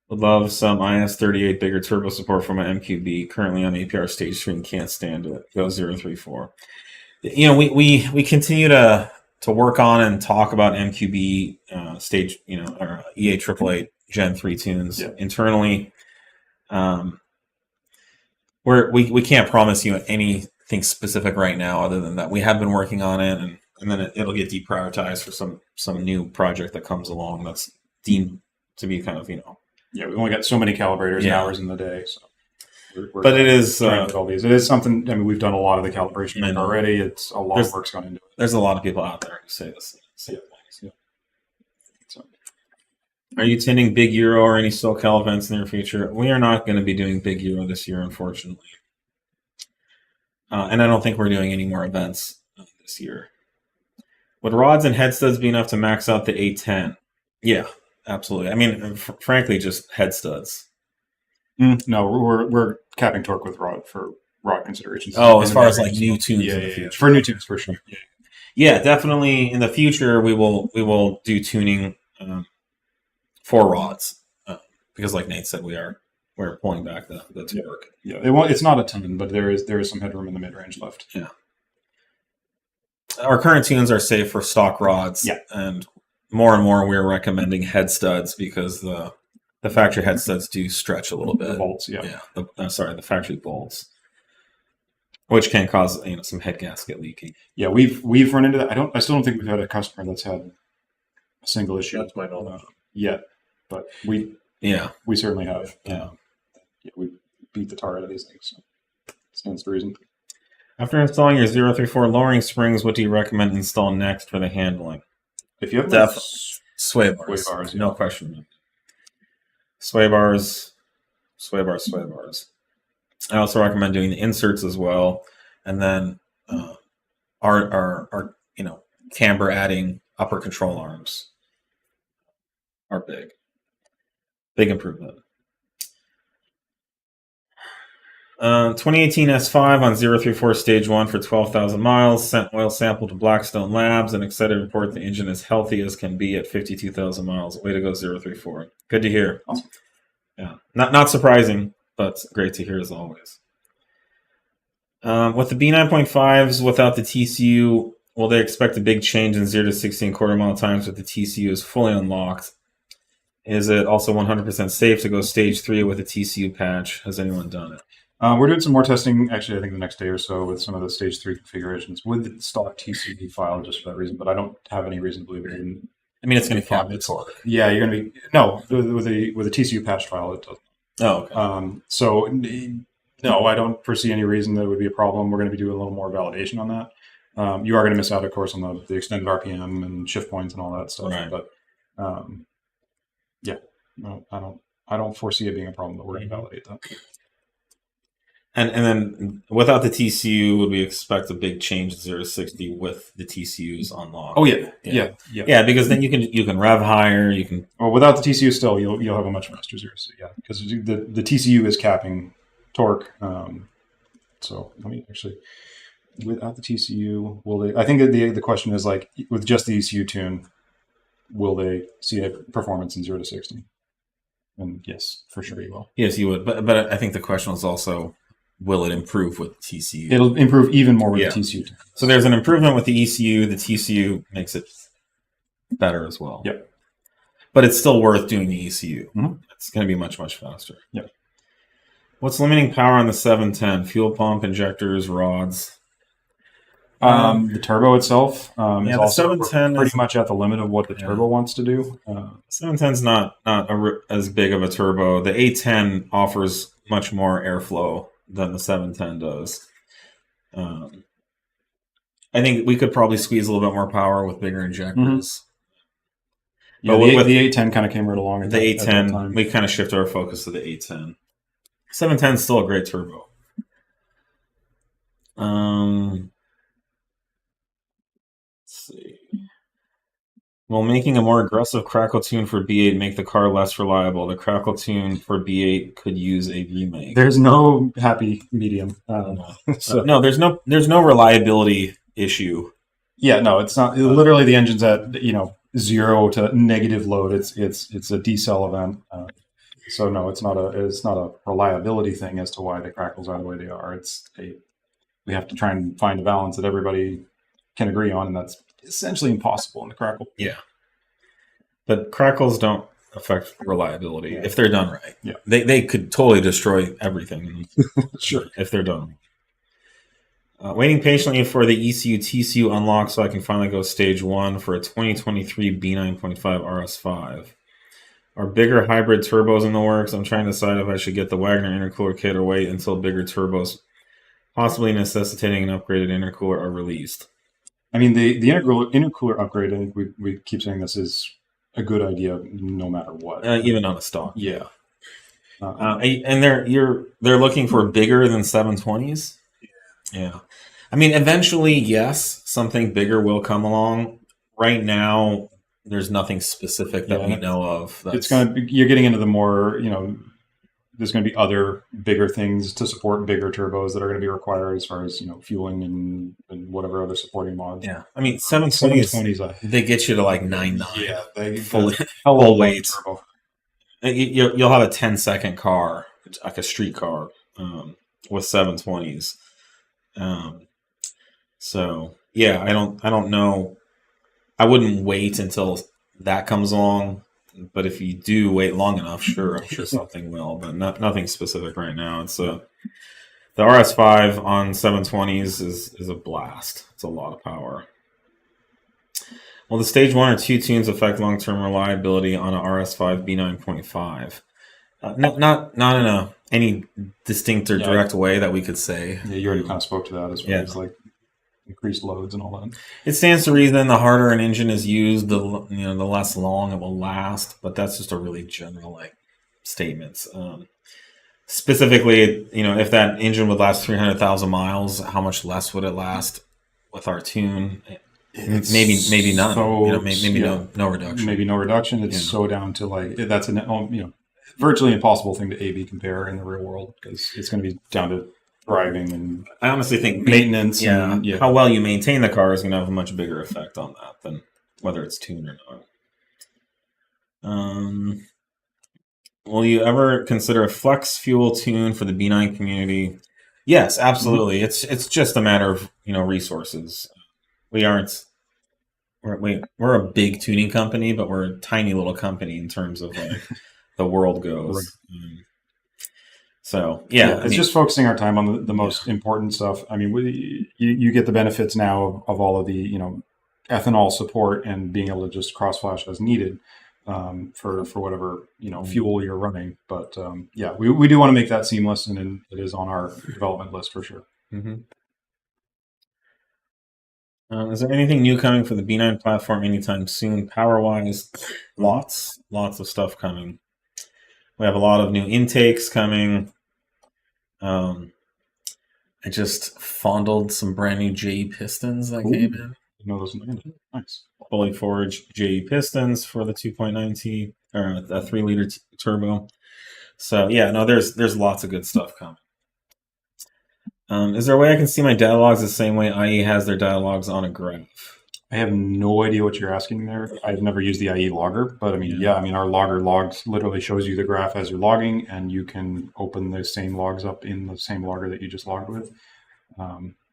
Would love some IS38 bigger turbo support for my MQB. Currently on APR stage 3 and can't stand it. Go 034. We continue to work on and talk about MQB stage, or EA888 Gen 3 tunes internally. We can't promise you anything specific right now, other than that we have been working on it, and then it'll get deprioritized for some new project that comes along that's deemed to be kind of Yeah, we've only got so many calibrators and hours in the day, so. But it is all these. It is something. I mean, we've done a lot of the calibration work already. It's a lot of work's gone into it. There's a lot of people out there who say this. Yeah. So, are you attending Big Euro or any SoCal events in the near future? We are not going to be doing Big Euro this year, unfortunately, and I don't think we're doing any more events this year. Would rods and head studs be enough to max out the 810? Yeah, absolutely. I mean, frankly, just head studs. No, we're capping torque with rod for rod considerations. Oh, as far as like new tunes in the future. For new tunes, for sure. Yeah, definitely. In the future, we will do tuning for rods because, like Nate said, we're pulling back the torque. Yeah, it's not a ton, but there is some headroom in the mid range left. Yeah. Our current tunes are safe for stock rods. Yeah, and more we're recommending head studs because the factory head studs do stretch a little bit. The bolts, the factory bolts, which can cause some head gasket leaking. Yeah, we've run into that. I still don't think we've had a customer that's had a single issue That's my knowledge. yet, but we certainly have. We beat the tar out of these things. So stands to reason. After installing your 034 lowering springs, what do you recommend install next for the handling? If you have Sway bars. Sway bars, No question. Sway bars. I also recommend doing the inserts as well, and then our camber adding upper control arms are big improvement. 2018 S5 on 034 stage 1 for 12,000 miles. Sent oil sample to Blackstone Labs and excited to report the engine as healthy as can be at 52,000 miles. Way to go, 034. Good to hear. Awesome. Yeah, not surprising, but great to hear as always. With the B9.5s without the TCU, will they expect a big change in 0 to 60 quarter-mile times with the TCU is fully unlocked? Is it also 100% safe to go stage 3 with a TCU patch? Has anyone done it? We're doing some more testing, actually, I think the next day or so with some of the stage 3 configurations with the stock TCU file just for that reason, but I don't have any reason to believe it wouldn't. I mean, it's going to cap the torque. Yeah, you're going to be... No, with a TCU patch file, it doesn't. Oh, okay. So, no, I don't foresee any reason that it would be a problem. We're going to be doing a little more validation on that. You are going to miss out, of course, on the extended RPM and shift points and all that stuff. Right. But, yeah, no, I don't foresee it being a problem, but we're going to validate that. And then without the TCU, would we expect a big change in 0 to 60 with the TCUs unlocked? Oh yeah, because then you can rev higher. You can. Well, without the TCU, still you'll have a much faster 0 to 60. Yeah, because the TCU is capping torque. So let me actually, without the TCU, will they? I think that the question is like with just the ECU tune, will they see a performance in 0 to 60? And yes, for sure you will. Yes, you would. But I think the question was also, will it improve with TCU? It'll improve even more with the TCU. So there's an improvement with the ECU. The TCU makes it better as well. Yep. But it's still worth doing the ECU. Mm-hmm. It's going to be much, much faster. Yep. What's limiting power on the 710? Fuel pump, injectors, rods? The turbo itself is the also 710 pretty much at the limit of what the turbo wants to do. 710's not as big of a turbo. The 810 offers much more airflow than the 710 does. I think we could probably squeeze a little bit more power with bigger injectors. Mm-hmm. Yeah, the 810 kind of came right along. The 810, we kind of shifted our focus to the 810. 710 is still a great turbo. Let's see. Will making a more aggressive crackle tune for B8 make the car less reliable? The crackle tune for B8 could use a remake. There's no happy medium. No, there's no reliability issue. Yeah, no, it's not. Literally, the engine's at 0 to negative load. It's a decel event. So no, it's not a reliability thing as to why the crackles are the way they are. We have to try and find a balance that everybody can agree on, and that's essentially impossible in the crackle. Yeah. But crackles don't affect reliability if they're done right. Yeah. They could totally destroy everything. Sure. If they're done. Waiting patiently for the ECU TCU unlock so I can finally go stage 1 for a 2023 B9.5 RS5. Are bigger hybrid turbos in the works? I'm trying to decide if I should get the Wagner intercooler kit or wait until bigger turbos, possibly necessitating an upgraded intercooler, are released. I mean, the intercooler upgrade, I think we keep saying this is a good idea no matter what. Even on a stock. Yeah. And they're looking for bigger than 720s? Yeah. I mean, eventually, yes, something bigger will come along. Right now, there's nothing specific that we know of. You're getting into the more, there's going to be other bigger things to support bigger turbos that are going to be required as far as, fueling and whatever other supporting mods. Yeah. I mean, 720s, they get you to like 9.9. Yeah. Full weight. You'll have a 10-second car, like a street car, with 720s. So yeah, I don't know. I wouldn't wait until that comes along. But if you do wait long enough, I'm sure something will. But nothing specific right now. It's the RS5 on 720s is a blast. It's a lot of power. Well, the stage 1 or 2 tunes affect long-term reliability on a RS5 B9.5. Not in any distinct or direct way that we could say. Yeah, you already kind of spoke to that as far as like increased loads and all that. It stands to reason the harder an engine is used, the less long it will last. But that's just a really general statements. Specifically, if that engine would last 300,000 miles, how much less would it last with our tune? Maybe none. So, maybe no reduction. Maybe no reduction. It's so down to that's virtually impossible thing to A/B compare in the real world, because it's going to be down to driving and I honestly think maintenance. How well you maintain the car is going to have a much bigger effect on that than whether it's tuned or not. Will you ever consider a flex fuel tune for the B9 community? Yes, absolutely. Mm-hmm. It's just a matter of resources. We're a big tuning company, but we're a tiny little company in terms of the world goes. Right. So it's just focusing our time on the most important stuff. I mean, you get the benefits now of all of the ethanol support and being able to just cross flash as needed for whatever fuel you're running. But we do want to make that seamless, and it is on our development list for sure. Mm-hmm. Is there anything new coming for the B9 platform anytime soon? Power-wise, lots of stuff coming. We have a lot of new intakes coming. I just fondled some brand new JE pistons that came in. Those nice. Fully forged JE pistons for the 2.9T or a 3-liter turbo. So there's lots of good stuff coming. Is there a way I can see my datalogs the same way IE has their datalogs on a graph? I have no idea what you're asking there. I've never used the IE logger, but our logger logs literally shows you the graph as you're logging, and you can open the same logs up in the same logger that you just logged with. Ideally,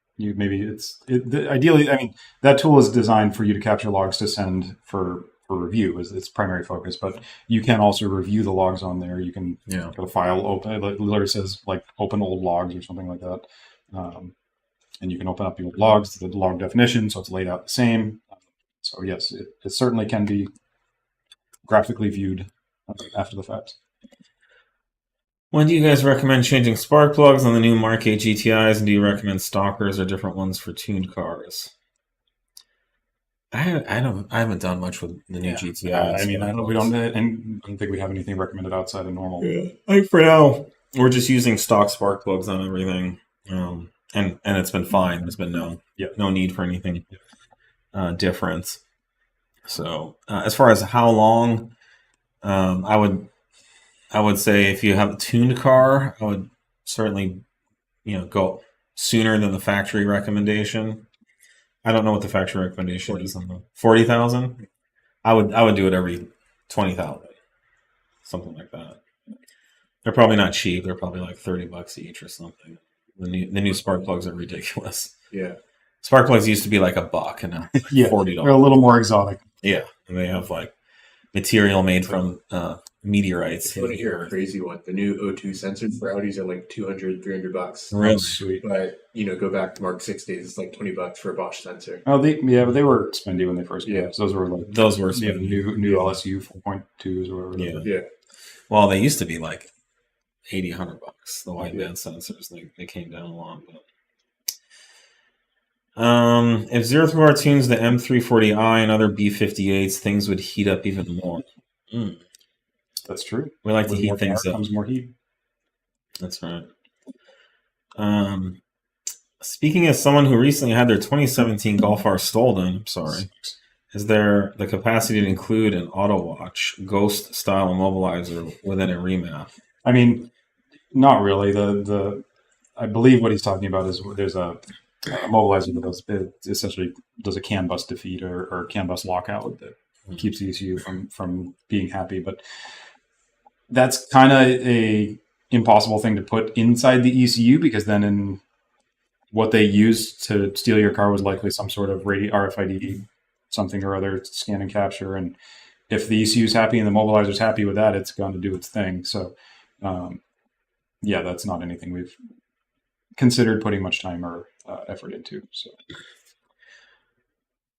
I mean, that tool is designed for you to capture logs to send for review is its primary focus, but you can also review the logs on there. You can get a file open. It literally says open old logs or something like that. And you can open up the old logs, the log definition, so it's laid out the same. So yes, it certainly can be graphically viewed after the fact. When do you guys recommend changing spark plugs on the new MK8 GTIs, and do you recommend stockers or different ones for tuned cars? I haven't done much with the new GTIs. I don't think we have anything recommended outside of normal. Yeah. I think for now we're just using stock spark plugs on everything. And it's been fine. There's been no need for anything different. So as far as how long, I would say if you have a tuned car, I would certainly go sooner than the factory recommendation. I don't know what the factory recommendation is on the 40,000. I would do it every 20,000, something like that. They're probably not cheap. They're probably like $30 each or something. The new spark plugs are ridiculous. Yeah, spark plugs used to be like $1 and now $40. They're a little more exotic. Yeah, and they have material made from meteorites. I want to hear a crazy one. The new O2 sensors for Audis are like $200, $300. Really sweet. But go back to Mark 6 days, it's like $20 for a Bosch sensor. Oh, but they were spendy when they first came. So those were spendy. New LSU 4.2s or whatever. Yeah. Well, they used to be like $80, $100. The wideband sensors, they came down a lot. But if 0-3R tunes the M340i and other B58s, things would heat up even more. That's true. We like to heat things up. Comes more heat. That's right. Speaking as someone who recently had their 2017 Golf R stolen, I'm sorry. Is there the capacity to include an auto watch, ghost style immobilizer within a remap? I mean, not really. I believe what he's talking about is there's a immobilizer that essentially does a CAN bus defeat or CAN bus lockout that keeps the ECU from being happy. But that's kind of a impossible thing to put inside the ECU, because then in what they used to steal your car was likely some sort of RFID something or other, scan and capture. And if the ECU is happy and the mobilizer's happy with that, it's going to do its thing. So that's not anything we've considered putting much time or effort into. So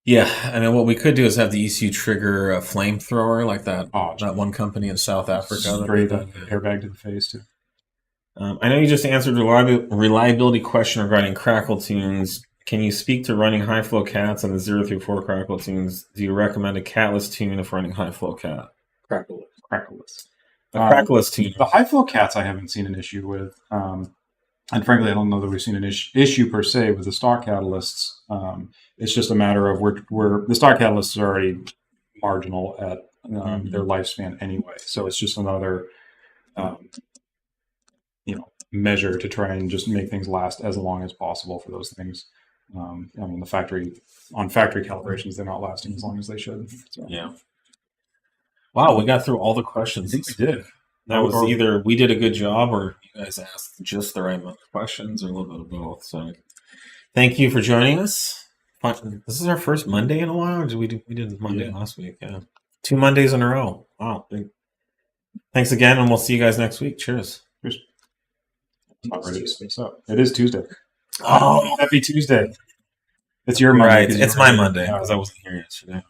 Yeah, I mean, what we could do is have the ECU trigger a flamethrower like that. Oh, That one company in South Africa. straight airbag to the face too. I know you just answered the reliability question regarding crackle tunes. Can you speak to running high flow cats on the 0 through 4 crackle tunes? Do you recommend a catless tune if running high flow cat? Crackleless. Crackleless. A crackless tune. The high flow cats I haven't seen an issue with. And frankly, I don't know that we've seen an issue per se with the stock catalysts. It's just a matter of where the stock catalysts are already marginal at their lifespan anyway. So it's just another, measure to try and just make things last as long as possible for those things. I mean, on factory calibrations, they're not lasting as long as they should. So. Yeah. Wow, we got through all the questions. I think we did. That was either we did a good job or you guys asked just the right amount of questions or a little bit of both. So thank you for joining us. This is our first Monday in a while, or we did Monday last week? Yeah. 2 Mondays in a row. Wow. Thanks again, and we'll see you guys next week. Cheers. Cheers. Not ready to space up. It is Tuesday. Oh, happy Tuesday. It's your Monday. Right. It's my Monday because I wasn't here yesterday.